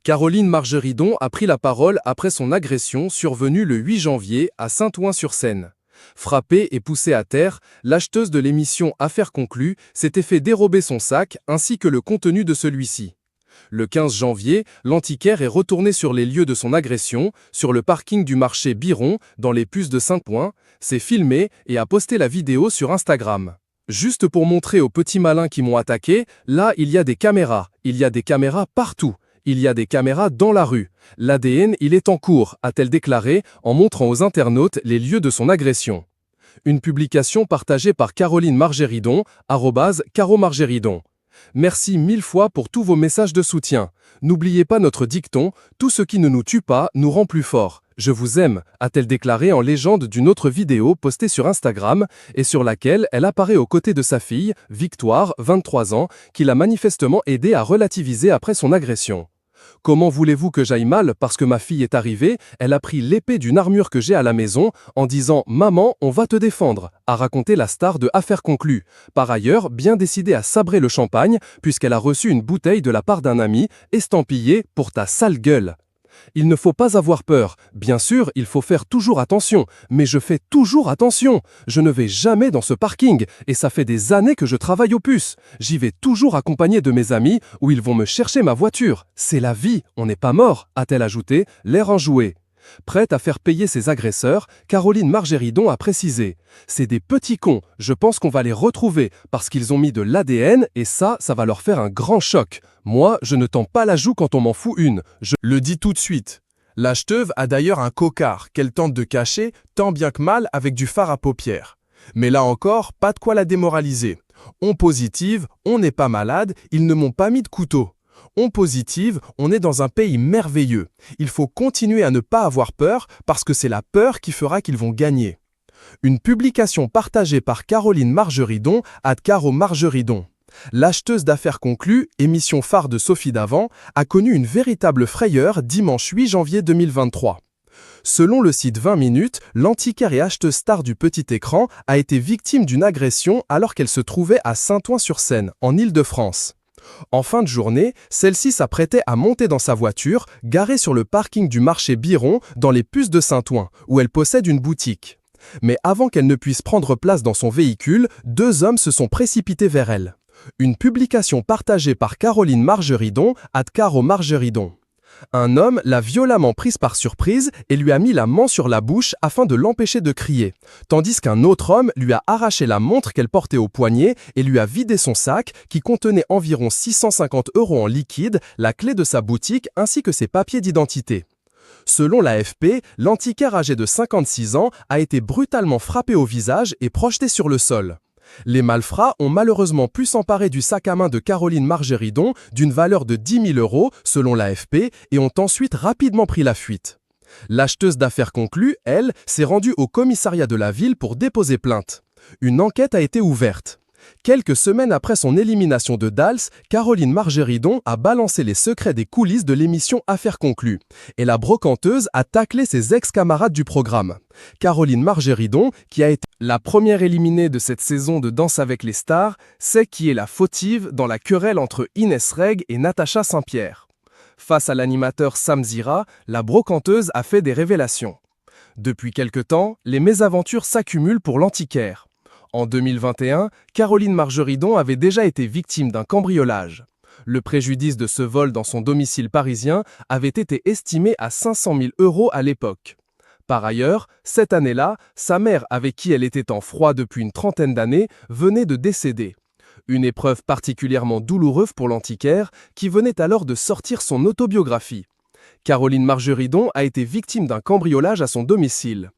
Caroline Margeridon a pris la parole après son agression survenue le 8 janvier à Saint-Ouen-sur-Seine. Frappée et poussée à terre, l'acheteuse de l'émission Affaires conclues s'était fait dérober son sac ainsi que le contenu de celui-ci. Le 15 janvier, l'antiquaire est retourné sur les lieux de son agression, sur le parking du marché Biron, dans les puces de Saint-Ouen, s'est filmé et a posté la vidéo sur Instagram. Juste pour montrer aux petits malins qui m'ont attaqué, là il y a des caméras partout. Il y a des caméras dans la rue. L'ADN, il est en cours, a-t-elle déclaré en montrant aux internautes les lieux de son agression. Une publication partagée par Caroline Margeridon, @CaroMargeridon. Merci 1000 fois pour tous vos messages de soutien. N'oubliez pas notre dicton, tout ce qui ne nous tue pas nous rend plus forts. Je vous aime, a-t-elle déclaré en légende d'une autre vidéo postée sur Instagram et sur laquelle elle apparaît aux côtés de sa fille, Victoire, 23 ans, qui l'a manifestement aidée à relativiser après son agression. Comment voulez-vous que j'aille mal parce que ma fille est arrivée, elle a pris l'épée d'une armure que j'ai à la maison en disant « Maman, on va te défendre », a raconté la star de Affaires conclues. Par ailleurs, bien décidée à sabrer le champagne puisqu'elle a reçu une bouteille de la part d'un ami estampillée « Pour ta sale gueule ». Il ne faut pas avoir peur. Bien sûr, il faut faire toujours attention. Mais je fais toujours attention. Je ne vais jamais dans ce parking. Et ça fait des années que je travaille aux puces. J'y vais toujours accompagné de mes amis où ils vont me chercher ma voiture. C'est la vie, on n'est pas mort, a-t-elle ajouté, l'air enjoué. Prête à faire payer ses agresseurs, Caroline Margeridon a précisé « C'est des petits cons, je pense qu'on va les retrouver parce qu'ils ont mis de l'ADN et ça va leur faire un grand choc. Moi, je ne tends pas la joue quand on m'en fout une, je le dis tout de suite. » L'acheteuse a d'ailleurs un cocard qu'elle tente de cacher tant bien que mal avec du fard à paupières. Mais là encore, pas de quoi la démoraliser. On positive, on n'est pas malade, ils ne m'ont pas mis de couteau. On positive, on est dans un pays merveilleux. Il faut continuer à ne pas avoir peur parce que c'est la peur qui fera qu'ils vont gagner. Une publication partagée par Caroline Margeridon @CaroMargeridon. L'acheteuse d'affaires conclues, émission phare de Sophie Davant, a connu une véritable frayeur dimanche 8 janvier 2023. Selon le site 20 minutes, l'antiquaire et acheteuse star du petit écran a été victime d'une agression alors qu'elle se trouvait à Saint-Ouen-sur-Seine, en Île-de-France. En fin de journée, celle-ci s'apprêtait à monter dans sa voiture, garée sur le parking du marché Biron, dans les puces de Saint-Ouen, où elle possède une boutique. Mais avant qu'elle ne puisse prendre place dans son véhicule, deux hommes se sont précipités vers elle. Une publication partagée par Caroline Margeridon @CaroMargeridon. Un homme l'a violemment prise par surprise et lui a mis la main sur la bouche afin de l'empêcher de crier, tandis qu'un autre homme lui a arraché la montre qu'elle portait au poignet et lui a vidé son sac qui contenait environ 650 € en liquide, la clé de sa boutique ainsi que ses papiers d'identité. Selon l'AFP, l'antiquaire âgé de 56 ans a été brutalement frappé au visage et projeté sur le sol. Les malfrats ont malheureusement pu s'emparer du sac à main de Caroline Margeridon d'une valeur de 10 000 € selon l'AFP et ont ensuite rapidement pris la fuite. L'acheteuse d'affaires conclues, elle, s'est rendue au commissariat de la ville pour déposer plainte. Une enquête a été ouverte. Quelques semaines après son élimination de Dals, Caroline Margeridon a balancé les secrets des coulisses de l'émission Affaires conclues. Et la brocanteuse a taclé ses ex-camarades du programme. Caroline Margeridon, qui a été la première éliminée de cette saison de Danse avec les stars, sait qui est la fautive dans la querelle entre Inès Reg et Natacha Saint-Pierre. Face à l'animateur Sam Zira, la brocanteuse a fait des révélations. Depuis quelque temps, les mésaventures s'accumulent pour l'antiquaire. En 2021, Caroline Margeridon avait déjà été victime d'un cambriolage. Le préjudice de ce vol dans son domicile parisien avait été estimé à 500 000 € à l'époque. Par ailleurs, cette année-là, sa mère, avec qui elle était en froid depuis une trentaine d'années, venait de décéder. Une épreuve particulièrement douloureuse pour l'antiquaire, qui venait alors de sortir son autobiographie. Caroline Margeridon a été victime d'un cambriolage à son domicile.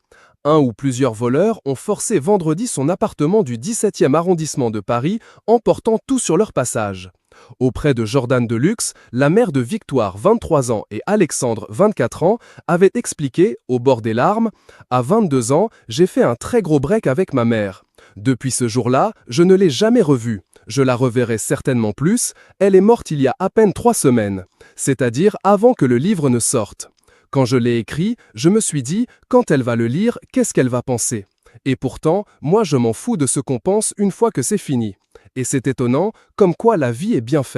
Un ou plusieurs voleurs ont forcé vendredi son appartement du 17e arrondissement de Paris, emportant tout sur leur passage. Auprès de Jordan Deluxe, la mère de Victoire, 23 ans, et Alexandre, 24 ans, avait expliqué, au bord des larmes, « À 22 ans, j'ai fait un très gros break avec ma mère. Depuis ce jour-là, je ne l'ai jamais revue. Je la reverrai certainement plus. Elle est morte il y a à peine 3 semaines, c'est-à-dire avant que le livre ne sorte. Quand je l'ai écrit, je me suis dit, quand elle va le lire, qu'est-ce qu'elle va penser? Et pourtant, moi je m'en fous de ce qu'on pense une fois que c'est fini. Et c'est étonnant, comme quoi la vie est bien faite.